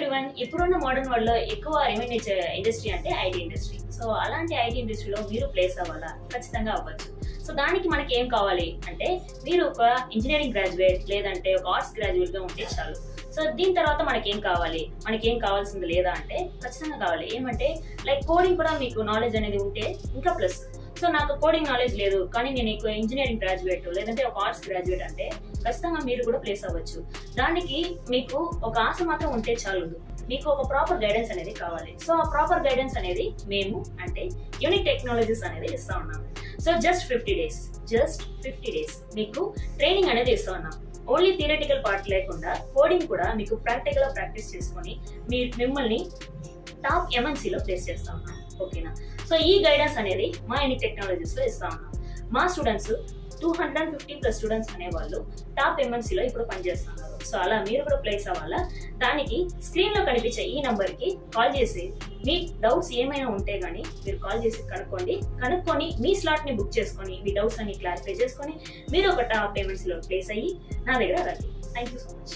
Everyone, ఇప్పుడున్న modern world లో ఎక్కువ ఏమైనా ఇండస్ట్రీ అంటే ఐటీ ఇండస్ట్రీ. సో అలాంటి ఐటీ ఇండస్ట్రీలో మీరు ప్లేస్ అవ్వాలా? ఖచ్చితంగా అవ్వచ్చు. సో దానికి మనకి ఏం కావాలి అంటే, మీరు ఒక ఇంజనీరింగ్ గ్రాడ్యుయేట్ లేదంటే ఒక ఆర్ట్స్ గ్రాడ్యుయేట్ గా ఉంటే చాలు. సో దీని తర్వాత మనకేం కావాలి? మనకేం కావాల్సింది లేదా అంటే ఖచ్చితంగా కావాలి. ఏమంటే లైక్ కోడింగ్ కూడా మీకు నాలెడ్జ్ అనేది ఉంటే ఇంకా ప్లస్. సో నాకు కోడింగ్ నాలెడ్జ్ లేదు కానీ నేను ఇంజనీరింగ్ గ్రాడ్యుయేట్ లేదంటే ఒక ఆర్ట్స్ గ్రాడ్యుయేట్ అంటే ఖచ్చితంగా మీరు కూడా ప్లేస్ అవ్వచ్చు. దానికి మీకు ఒక ఆశ మాత్రం ఉంటే చాలు, మీకు ఒక ప్రాపర్ గైడెన్స్ అనేది కావాలి. సో ఆ ప్రాపర్ గైడెన్స్ అనేది మేము అంటే యూనిక్ టెక్నాలజీస్ అనేది ఇస్తా ఉన్నాం. సో జస్ట్ 50 డేస్ మీకు ట్రైనింగ్ అనేది ఇస్తా ఉన్నాం. ఓన్లీ థియరిటికల్ పార్ట్ లేకుండా కోడింగ్ కూడా మీకు ప్రాక్టికల్ గా ప్రాక్టీస్ చేసుకొని మిమ్మల్ని టాప్ ఎంఎన్సీలో ప్లేస్ చేస్తా ఉన్నాం. ఓకేనా? సో ఈ గైడెన్స్ అనేది మా యూనిక్ టెక్నాలజీస్ లో ఇస్తా ఉన్నాం. మా స్టూడెంట్స్ 250+ స్టూడెంట్స్ అనేవాళ్ళు టాప్ ఎంఎన్సీలో ఇప్పుడు పనిచేస్తున్నారు. సో అలా మీరు కూడా ప్లేస్ అవ్వాలా? దానికి స్క్రీన్ లో కనిపించే ఈ నంబర్ కి కాల్ చేసి మీ డౌట్స్ ఏమైనా ఉంటే గానీ మీరు కాల్ చేసి కనుక్కొని మీ స్లాట్ ని బుక్ చేసుకొని మీ డౌట్స్ అన్ని క్లారిఫై చేసుకొని మీరు ఒక టాప్ ఎంఎన్సీలో ప్లేస్ అయ్యి నా దగ్గర రండి. Thank you so much.